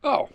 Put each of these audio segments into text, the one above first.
Oh,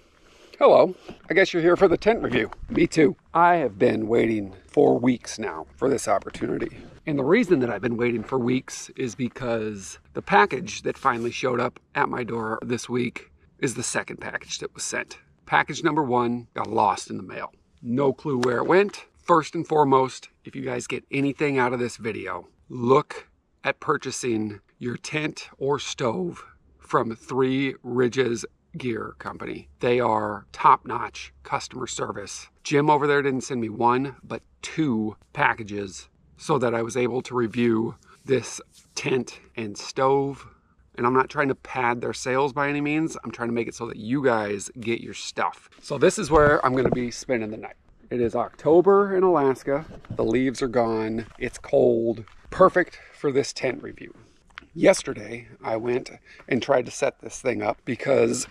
hello. I guess you're here for the tent review. Me too. I have been waiting for weeks now for this opportunity. And the reason that I've been waiting for weeks is because the package that finally showed up at my door this week is the second package that was sent. Package number 1 got lost in the mail. No clue where it went. First and foremost, if you guys get anything out of this video, look at purchasing your tent or stove from 3Ridges Gear Company. They are top-notch customer service. Jim over there didn't send me 1, but 2 packages so that I was able to review this tent and stove. And I'm not trying to pad their sales by any means. I'm trying to make it so that you guys get your stuff. So this is where I'm gonna be spending the night. It is October in Alaska. The leaves are gone. It's cold. Perfect for this tent review. Yesterday, I went and tried to set this thing up because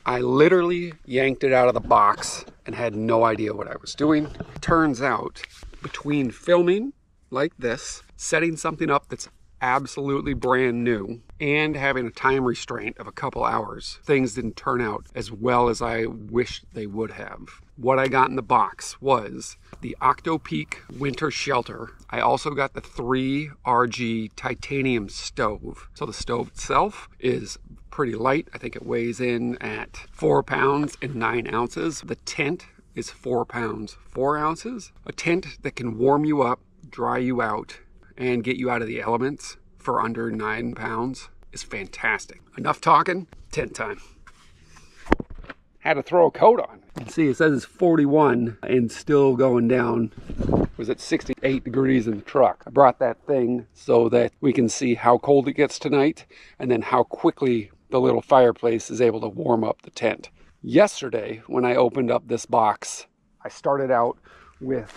I literally yanked it out of the box and had no idea what I was doing. Turns out, between filming like this, setting something up that's absolutely brand new, and having a time restraint of a couple hours, things didn't turn out as well as I wished they would have. What I got in the box was the Octopeak Winter Shelter. I also got the 3RG titanium stove. So the stove itself is pretty light. I think it weighs in at 4 pounds and 9 ounces. The tent is 4 pounds, 4 ounces. A tent that can warm you up, dry you out, and get you out of the elements for under 9 pounds is fantastic. Enough talking, tent time. Had to throw a coat on. You can see it says it's 41 and still going down. It was at 68 degrees in the truck. I brought that thing so that we can see how cold it gets tonight and then how quickly the little fireplace is able to warm up the tent. Yesterday, when I opened up this box, I started out with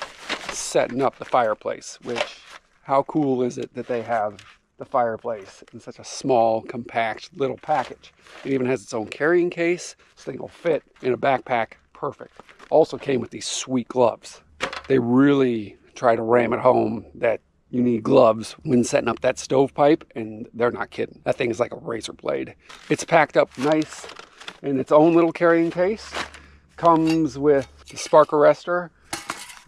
setting up the fireplace, which, how cool is it that they have the fireplace in such a small, compact little package. It even has its own carrying case. This thing will fit in a backpack perfect. Also came with these sweet gloves. They really try to ram it home that you need gloves when setting up that stovepipe, and they're not kidding. That thing is like a razor blade. It's packed up nice in its own little carrying case. Comes with the spark arrestor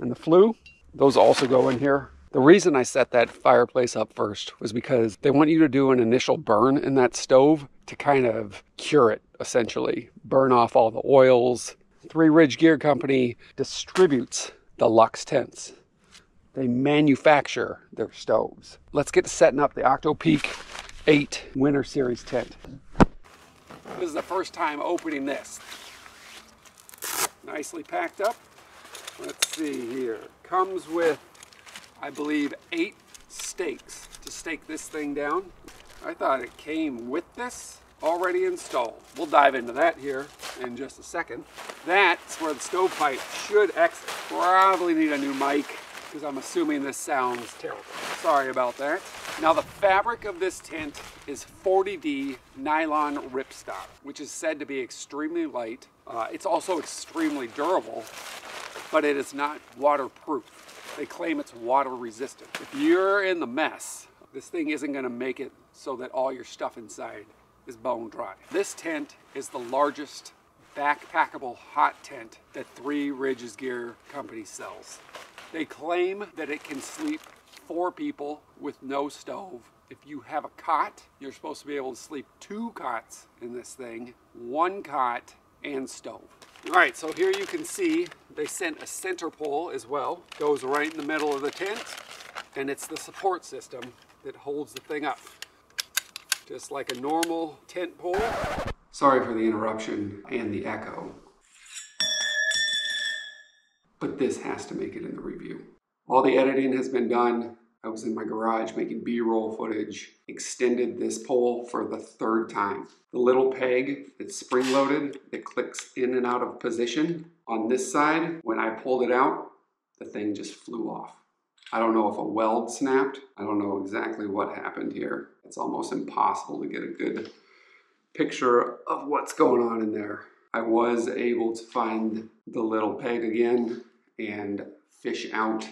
and the Flue. Those also go in here. The reason I set that fireplace up first was because they want you to do an initial burn in that stove to kind of cure it, essentially. Burn off all the oils. 3Ridge Gear Company distributes the Luxe tents. They manufacture their stoves. Let's get to setting up the Octopeak 8 Winter Series tent. This is the first time opening this. Nicely packed up. Let's see here. Comes with, I believe, 8 stakes to stake this thing down. I thought it came with this already installed. We'll dive into that here in just a second. That's where the stovepipe should exit. Probably need a new mic because I'm assuming this sounds terrible. Sorry about that. Now the fabric of this tent is 40D nylon ripstop, which is said to be extremely light. It's also extremely durable, but it is not waterproof. They claim it's water resistant. If you're in the mess, this thing isn't gonna make it so that all your stuff inside is bone dry. This tent is the largest backpackable hot tent that 3Ridges Gear Company sells. They claim that it can sleep 4 people with no stove. If you have a cot, you're supposed to be able to sleep 2 cots in this thing, 1 cot and stove. All right, so here you can see they sent a center pole as well. Goes right in the middle of the tent, and it's the support system that holds the thing up. Just like a normal tent pole. Sorry for the interruption and the echo, but this has to make it in the review. All the editing has been done. I was in my garage making B-roll footage, extended this pole for the 3rd time. The little peg that's spring-loaded that clicks in and out of position on this side, when I pulled it out, the thing just flew off. I don't know if a weld snapped. I don't know exactly what happened here. It's almost impossible to get a good picture of what's going on in there. I was able to find the little peg again and fish out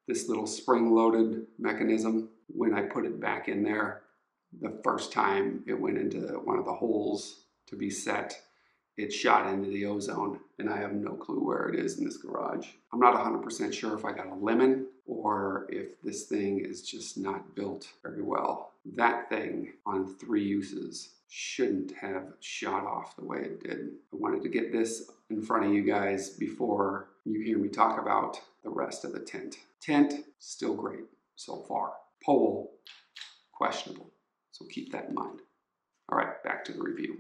this little spring-loaded mechanism. When I put it back in there, the first time it went into one of the holes to be set, it shot into the ozone, and I have no clue where it is in this garage. I'm not 100% sure if I got a lemon or if this thing is just not built very well. That thing on 3 uses shouldn't have shot off the way it did. I wanted to get this in front of you guys before you hear me talk about the rest of the tent. Tent, still great so far. Pole, questionable. So keep that in mind. All right, back to the review.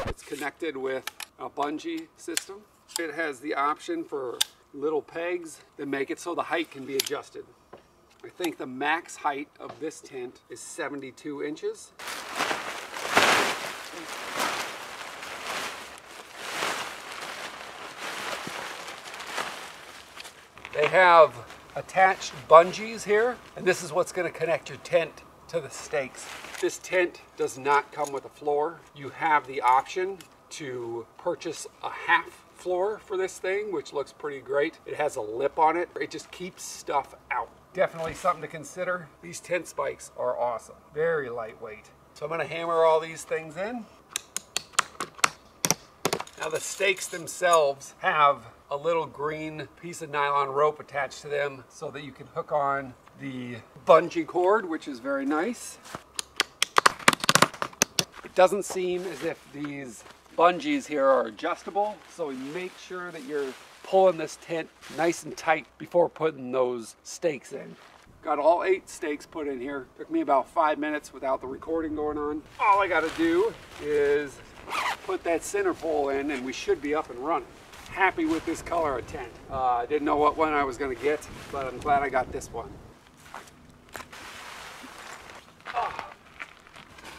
It's connected with a bungee system. It has the option for little pegs that make it so the height can be adjusted. I think the max height of this tent is 72 inches. They have attached bungees here, and this is what's going to connect your tent to the stakes. This tent does not come with a floor. You have the option to purchase a half floor for this thing, which looks pretty great. It has a lip on it. It just keeps stuff out. Definitely something to consider. These tent spikes are awesome. Very lightweight. So I'm going to hammer all these things in. Now the stakes themselves have a little green piece of nylon rope attached to them so that you can hook on the bungee cord, which is very nice. It doesn't seem as if these bungees here are adjustable, so make sure that you're pulling this tent nice and tight before putting those stakes in. Got all 8 stakes put in here. Took me about 5 minutes without the recording going on. All I gotta do is put that center pole in and we should be up and running. Happy with this color of tent. I didn't know what one I was gonna get, but I'm glad I got this one.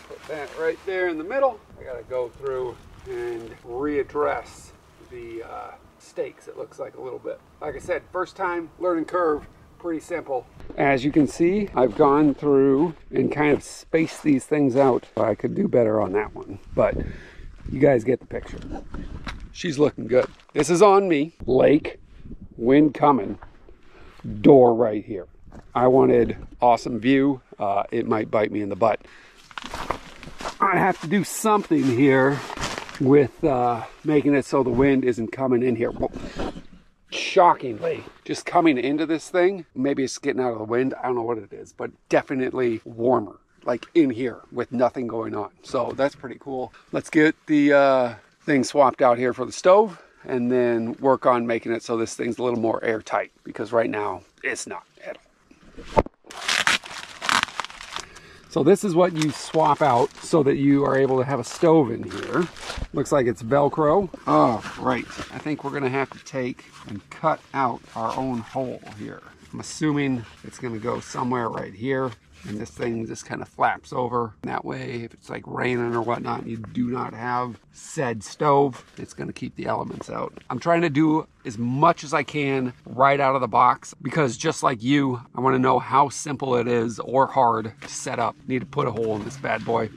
Put that right there in the middle. I gotta go through and readdress the stakes, it looks like a little bit. Like I said, first time, learning curve, pretty simple. As you can see, I've gone through and kind of spaced these things out. I could do better on that one, but you guys get the picture. She's looking good. This is on me. Lake, wind coming, door right here. I wanted awesome view. It might bite me in the butt. I have to do something here with making it so the wind isn't coming in here. Well, shockingly, just coming into this thing, maybe it's getting out of the wind, I don't know what it is, but definitely warmer, like in here with nothing going on. So that's pretty cool. Let's get the thing swapped out here for the stove and then work on making it so this thing's a little more airtight, because right now it's not at all. So this is what you swap out so that you are able to have a stove in here. Looks like it's Velcro. Oh, right. I think we're gonna have to take and cut out our own hole here. I'm assuming it's gonna go somewhere right here, and this thing just kind of flaps over. That way, if it's like raining or whatnot, you do not have said stove, it's gonna keep the elements out. I'm trying to do as much as I can right out of the box, because just like you, I wanna know how simple it is or hard to set up. Need to put a hole in this bad boy.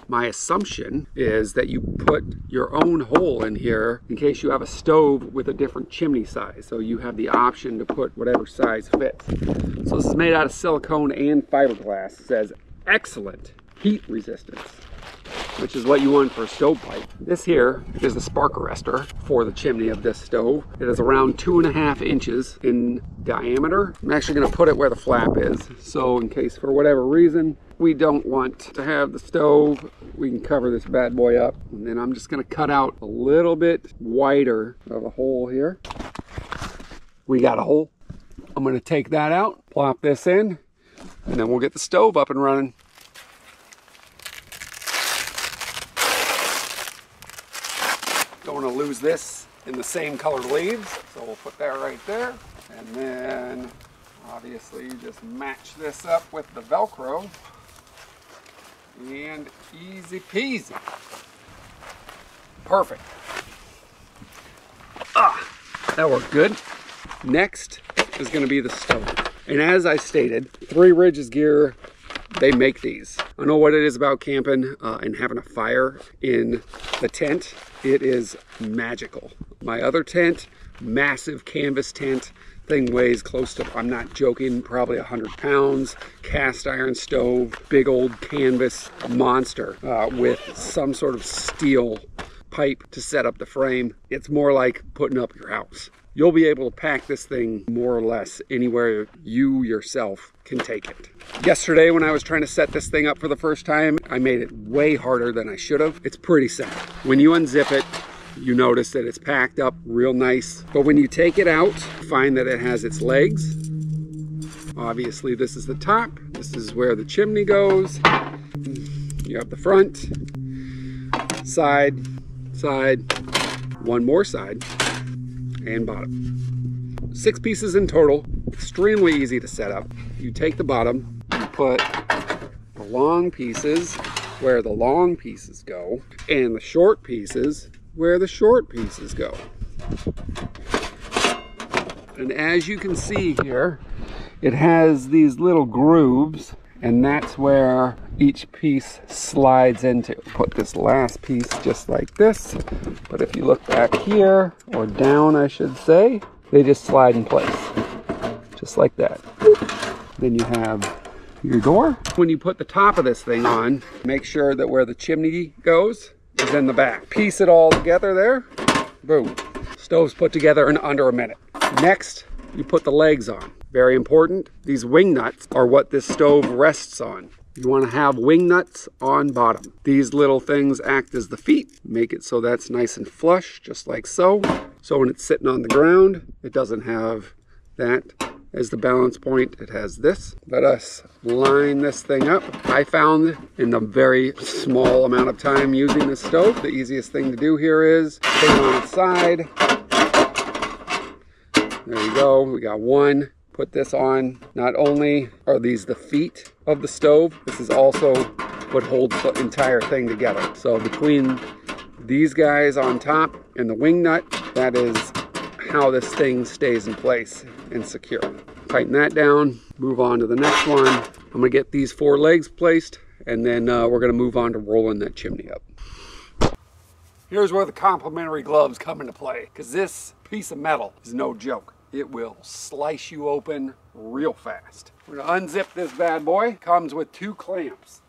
My assumption is that you put your own hole in here in case you have a stove with a different chimney size. So you have the option to put whatever size fits. So this is made out of silicone and fiberglass. It says excellent heat resistance, which is what you want for a stovepipe. This here is the spark arrestor for the chimney of this stove. It is around 2.5 inches in diameter. I'm actually gonna put it where the flap is. So in case for whatever reason, we don't want to have the stove, we can cover this bad boy up. And then I'm just gonna cut out a little bit wider of a hole here. We got a hole. I'm gonna take that out, plop this in, and then we'll get the stove up and running. Don't want to lose this in the same colored leaves, so we'll put that right there. And then obviously just match this up with the Velcro, and easy peasy. Perfect. That worked good. Next is going to be the stove. And as I stated, 3Ridges gear, they make these. I don't know what it is about camping and having a fire in the tent. It is magical. My other tent, massive canvas tent thing weighs close to, I'm not joking, probably 100 pounds. Cast iron stove, big old canvas monster with some sort of steel pipe to set up the frame. It's more like putting up your house. You'll be able to pack this thing more or less anywhere you yourself can take it. Yesterday when I was trying to set this thing up for the first time, I made it way harder than I should have. It's pretty simple. When you unzip it, you notice that it's packed up real nice. But when you take it out, find that it has its legs. Obviously this is the top. This is where the chimney goes. You have the front, side, one more side, and bottom. 6 pieces in total, extremely easy to set up. You take the bottom, you put the long pieces where the long pieces go, and the short pieces where the short pieces go. And as you can see here, it has these little grooves, and that's where each piece slides into. Put this last piece just like this, but if you look back here, or down I should say, they just slide in place, just like that. Then you have your door. When you put the top of this thing on, make sure that where the chimney goes is in the back. Piece it all together there, boom. Stove's put together in under a minute. Next, you put the legs on. Very important, these wing nuts are what this stove rests on. You want to have wing nuts on bottom. These little things act as the feet, make it so that's nice and flush, just like so. So when it's sitting on the ground, it doesn't have that as the balance point, it has this. Let us line this thing up. I found in a very small amount of time using this stove, the easiest thing to do here is put it on its side. There you go, we got one. Put this on. Not only are these the feet of the stove, this is also what holds the entire thing together. So between these guys on top and the wing nut, that is how this thing stays in place and secure. Tighten that down, move on to the next one. I'm gonna get these 4 legs placed, and then we're gonna move on to rolling that chimney up. Here's where the complimentary gloves come into play, because this piece of metal is no joke. It will slice you open real fast. We're gonna unzip this bad boy. Comes with 2 clamps.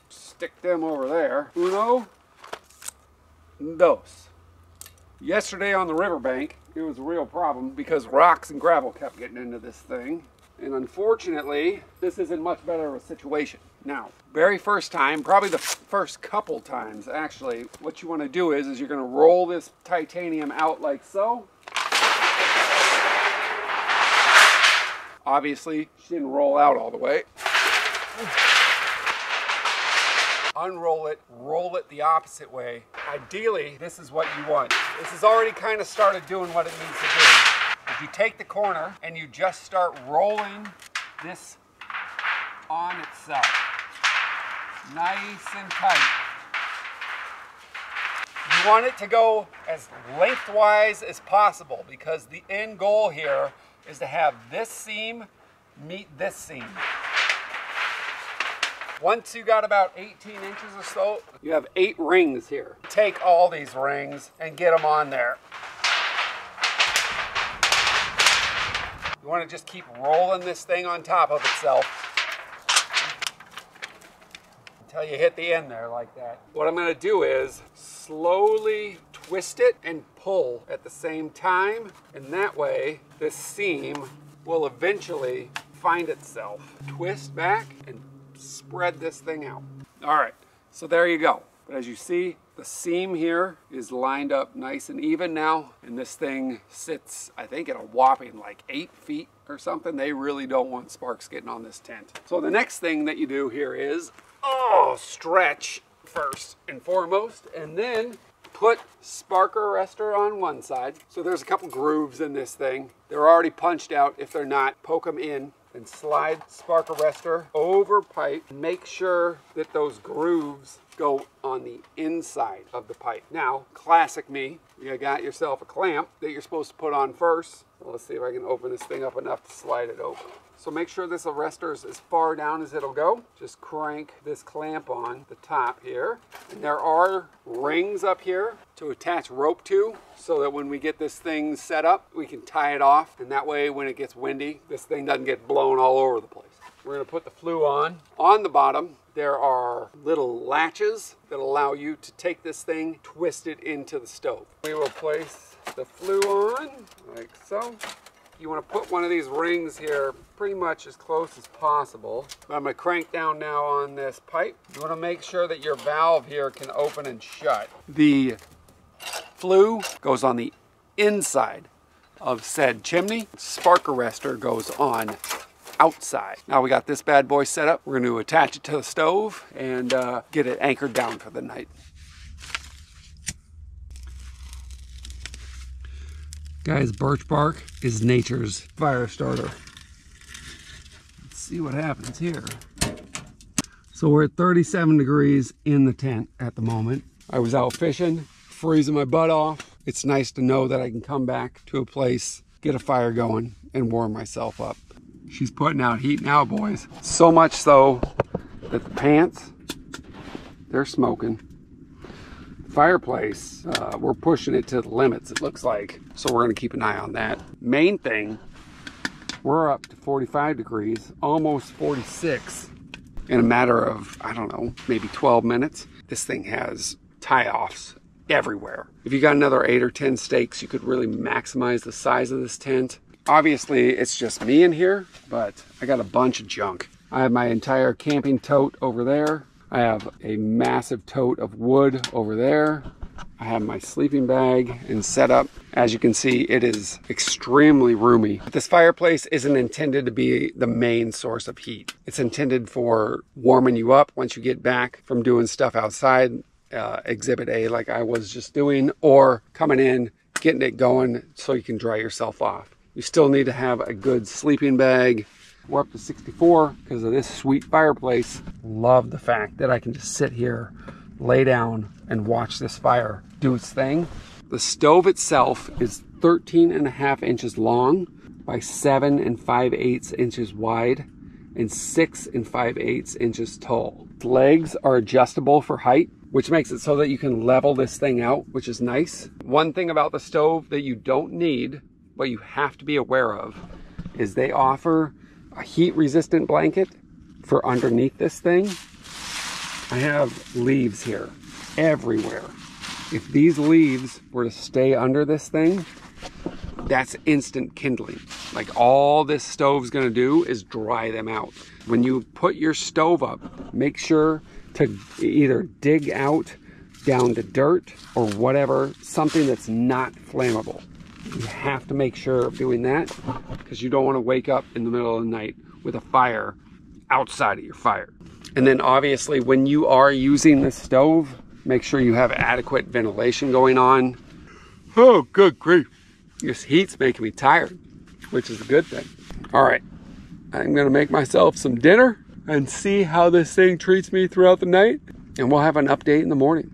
Stick them over there. Uno, dos. Yesterday on the riverbank, it was a real problem because rocks and gravel kept getting into this thing. And unfortunately, this isn't much better of a situation. Now, very first time, probably the first couple times actually, what you wanna do is you're gonna roll this titanium out like so. Obviously, she didn't roll out all the way. Unroll it, roll it the opposite way. Ideally, this is what you want. This has already kind of started doing what it needs to do. If you take the corner and you just start rolling this on itself, nice and tight. You want it to go as lengthwise as possible because the end goal here is to have this seam meet this seam. Once you got about 18 inches or so, you have 8 rings here. Take all these rings and get them on there. You want to just keep rolling this thing on top of itself until you hit the end there like that. What I'm going to do is slowly twist it and pull at the same time, and that way this seam will eventually find itself. Twist back and spread this thing out. All right, so there you go. But as you see, the seam here is lined up nice and even now, and this thing sits, I think, at a whopping like 8 feet or something. They really don't want sparks getting on this tent. So the next thing that you do here is, stretch first and foremost, and then put spark arrestor on one side. So there's a couple grooves in this thing. They're already punched out. If they're not, poke them in and slide spark arrestor over pipe. Make sure that those grooves go on the inside of the pipe. Now, classic me, you got yourself a clamp that you're supposed to put on first. Well, let's see if I can open this thing up enough to slide it open. So make sure this Arrestor is as far down as it'll go. Just crank this clamp on the top here. And there are rings up here to attach rope to, so that when we get this thing set up, we can tie it off. And that way, when it gets windy, this thing doesn't get blown all over the place. We're gonna put the Flue on. On the bottom, there are little latches that allow you to take this thing, twist it into the stove. We will place the Flue on, like so. You want to put one of these rings here pretty much as close as possible. I'm going to crank down now on this pipe. You want to make sure that your valve here can open and shut. The Flue goes on the inside of said chimney. Spark arrestor goes on outside. Now we got this bad boy set up. We're going to attach it to the stove and get it anchored down for the night. Guys, birch bark is nature's fire starter. Let's see what happens here. So we're at 37 degrees in the tent at the moment. I was out fishing, freezing my butt off. It's nice to know that I can come back to a place, get a fire going, and warm myself up. She's putting out heat now, boys. So much so that the pants, they're smoking. Fireplace, we're pushing it to the limits, it looks like. So we're gonna keep an eye on that. Main thing, we're up to 45 degrees, almost 46 in a matter of, I don't know, maybe 12 minutes. This thing has tie-offs everywhere. If you got another 8 or 10 stakes, you could really maximize the size of this tent. Obviously, it's just me in here, but I got a bunch of junk. I have my entire camping tote over there. I have a massive tote of wood over there. I have my sleeping bag and setup. As you can see, it is extremely roomy. But this fireplace isn't intended to be the main source of heat. It's intended for warming you up once you get back from doing stuff outside, exhibit A like I was just doing, or coming in, getting it going so you can dry yourself off. You still need to have a good sleeping bag. We're up to 64 because of this sweet fireplace. Love the fact that I can just sit here, lay down, and watch this fire do its thing. The stove itself is 13.5 inches long by 7 5/8 inches wide and 6 5/8 inches tall. The legs are adjustable for height, which makes it so that you can level this thing out, which is nice. One thing about the stove that you don't need, but you have to be aware of, is they offer a heat resistant blanket for underneath this thing. I have leaves here everywhere. If these leaves were to stay under this thing, that's instant kindling. Like, all this stove's gonna do is dry them out. When you put your stove up, make sure to either dig out down to dirt or whatever, something that's not flammable. You have to make sure of doing that because you don't want to wake up in the middle of the night with a fire outside of your fire. And then obviously when you are using the stove, make sure you have adequate ventilation going on. Oh, good grief. This heat's making me tired, which is a good thing. All right, I'm gonna make myself some dinner and see how this thing treats me throughout the night, and we'll have an update in the morning.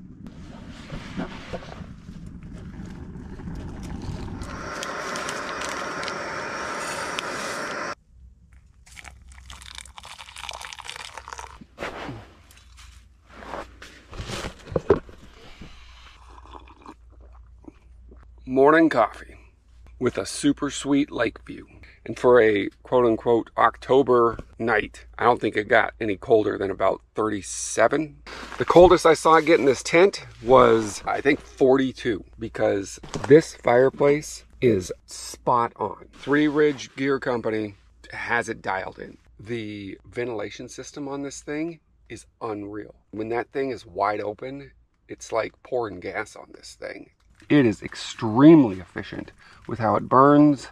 Morning coffee with a super sweet lake view. And for a quote-unquote October night, I don't think it got any colder than about 37. The coldest I saw it get in this tent was, I think, 42, because this fireplace is spot on. 3Ridges Gear Company has it dialed in. The ventilation system on this thing is unreal. When that thing is wide open, it's like pouring gas on this thing. It is extremely efficient with how it burns.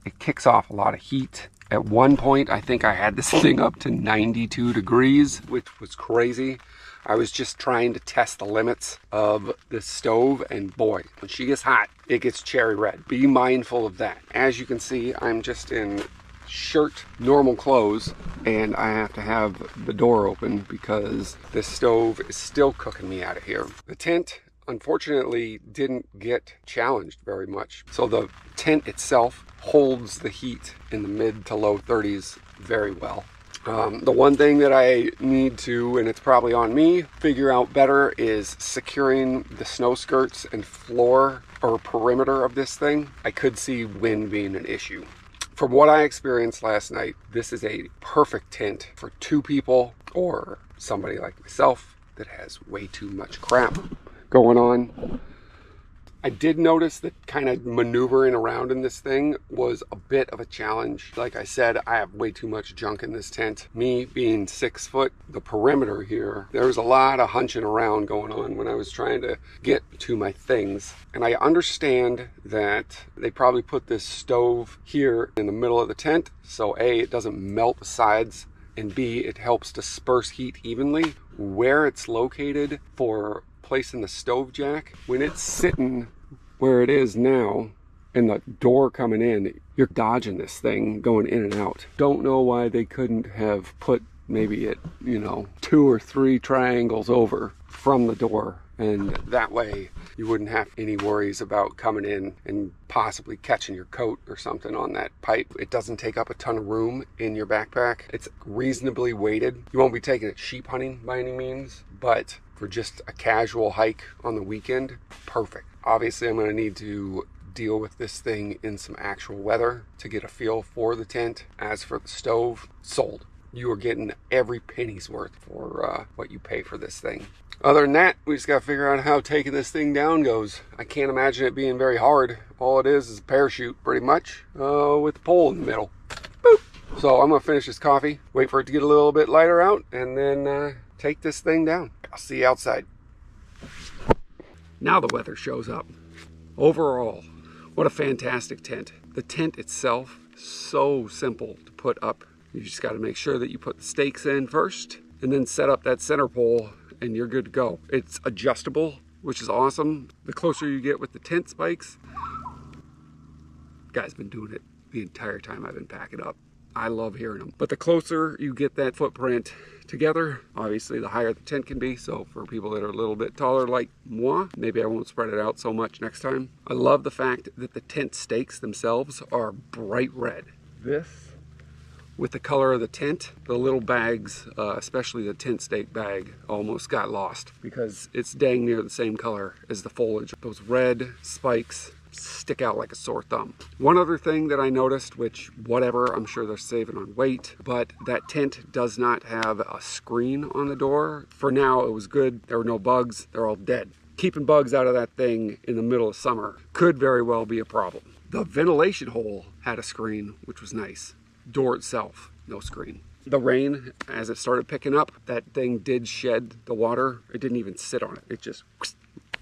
It kicks off a lot of heat. At one point, I think I had this thing up to 92 degrees, which was crazy. I was just trying to test the limits of the stove, and boy, when she gets hot, it gets cherry red. Be mindful of that. As you can see, I'm just in shirt, normal clothes, and I have to have the door open because this stove is still cooking me out of here. The tent, unfortunately, didn't get challenged very much. So the tent itself holds the heat in the mid to low 30s very well. The one thing that I need to, and it's probably on me, figure out better is securing the snow skirts and floor or perimeter of this thing. I could see wind being an issue. From what I experienced last night, this is a perfect tent for 2 people or somebody like myself that has way too much crap going on. I did notice that kind of maneuvering around in this thing was a bit of a challenge. Like I said, I have way too much junk in this tent. Me being 6 foot, the perimeter here, there was a lot of hunching around going on when I was trying to get to my things. And I understand that they probably put this stove here in the middle of the tent, so A, it doesn't melt the sides, and B, it helps disperse heat evenly. Where it's located for placing the stove jack, when it's sitting where it is now and the door coming in, you're dodging this thing going in and out. Don't know why they couldn't have put maybe it, 2 or 3 triangles over from the door, and that way you wouldn't have any worries about coming in and possibly catching your coat or something on that pipe. It doesn't take up a ton of room in your backpack. It's reasonably weighted. You won't be taking it sheep hunting by any means, but for just a casual hike on the weekend, perfect. Obviously, I'm going to need to deal with this thing in some actual weather to get a feel for the tent. As for the stove, sold. You are getting every penny's worth for what you pay for this thing. Other than that, we just got to figure out how taking this thing down goes. I can't imagine it being very hard. All it is a parachute, pretty much, with the pole in the middle. Boop. So I'm going to finish this coffee, wait for it to get a little bit lighter out, and then take this thing down. I'll see you outside. Now the weather shows up. Overall, what a fantastic tent. The tent itself, so simple to put up. You just got to make sure that you put the stakes in first and then set up that center pole and you're good to go. It's adjustable, which is awesome. The closer you get with the tent spikes, guy's been doing it the entire time I've been packing up. I love hearing them. But the closer you get that footprint together, obviously the higher the tent can be. So for people that are a little bit taller like moi, maybe I won't spread it out so much next time. I love the fact that the tent stakes themselves are bright red. This, with the color of the tent, the little bags, especially the tent stake bag, almost got lost because it's dang near the same color as the foliage. Those red spikes stick out like a sore thumb. One other thing that I noticed, which whatever, I'm sure they're saving on weight, but that tent does not have a screen on the door. For now, it was good. There were no bugs. They're all dead. Keeping bugs out of that thing in the middle of summer could very well be a problem. The ventilation hole had a screen, which was nice. Door itself, no screen. The rain, as it started picking up, that thing did shed the water. It didn't even sit on it. It just,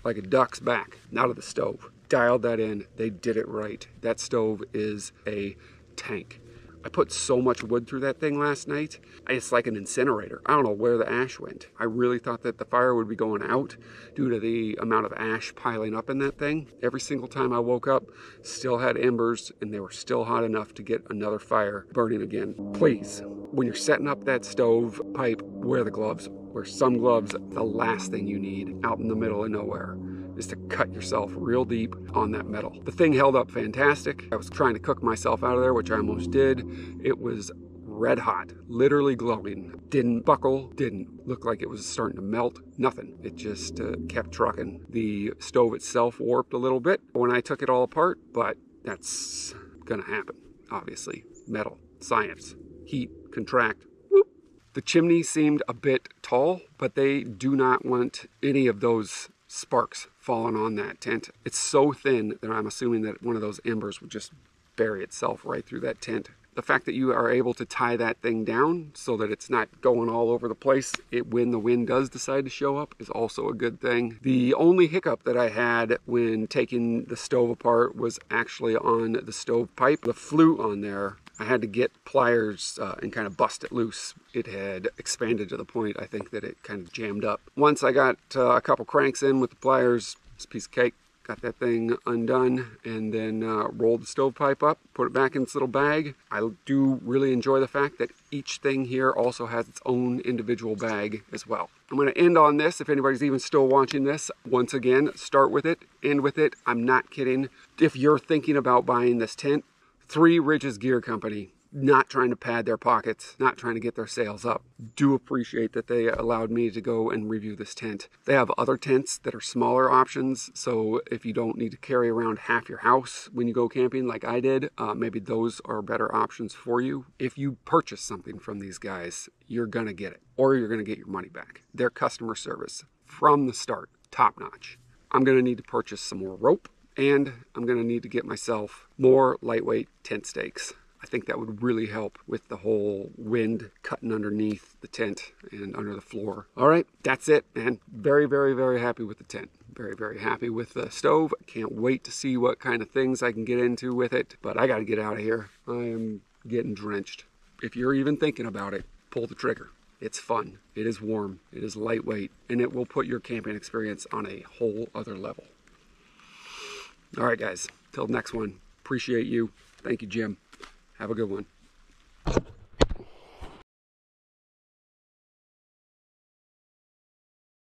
like a duck's back, out of the stove. Dialed that in. They did it right. That stove is a tank. I put so much wood through that thing last night. It's like an incinerator. I don't know where the ash went. I really thought that the fire would be going out due to the amount of ash piling up in that thing. Every single time I woke up, still had embers, and they were still hot enough to get another fire burning again. Please, when you're setting up that stove pipe, wear the gloves. Wear some gloves. The last thing you need out in the middle of nowhere is to cut yourself real deep on that metal. The thing held up fantastic. I was trying to cook myself out of there, which I almost did. It was red hot, literally glowing. Didn't buckle, didn't look like it was starting to melt, nothing. It just kept trucking. The stove itself warped a little bit when I took it all apart, but that's gonna happen, obviously. Metal, science, heat, contract, whoop. The chimney seemed a bit tall, but they do not want any of those sparks falling on that tent. It's so thin that I'm assuming that one of those embers would just bury itself right through that tent. The fact that you are able to tie that thing down so that it's not going all over the place when the wind does decide to show up is also a good thing. The only hiccup that I had when taking the stove apart was actually on the stove pipe. The flue on there, I had to get pliers and kind of bust it loose. It had expanded to the point, I think, that it kind of jammed up. Once I got a couple cranks in with the pliers, it's a piece of cake. got that thing undone, and then rolled the stovepipe up, put it back in its little bag. I do really enjoy the fact that each thing here also has its own individual bag as well. I'm going to end on this. If anybody's even still watching this, once again, start with it, end with it. I'm not kidding. If you're thinking about buying this tent, 3Ridges Gear Company, not trying to pad their pockets, not trying to get their sales up. Do appreciate that they allowed me to go and review this tent. They have other tents that are smaller options, so if you don't need to carry around half your house when you go camping like I did, maybe those are better options for you. If you purchase something from these guys, you're gonna get it, or you're gonna get your money back. Their customer service from the start, top notch. I'm gonna need to purchase some more rope, and I'm gonna need to get myself more lightweight tent stakes. I think that would really help with the whole wind cutting underneath the tent and under the floor. All right, that's it, man. Very, very, very happy with the tent. Very, very happy with the stove. Can't wait to see what kind of things I can get into with it, but I gotta get out of here. I am getting drenched. If you're even thinking about it, pull the trigger. It's fun, it is warm, it is lightweight, and it will put your camping experience on a whole other level. All right, guys, till next one. Appreciate you. Thank you, Jim. Have a good one.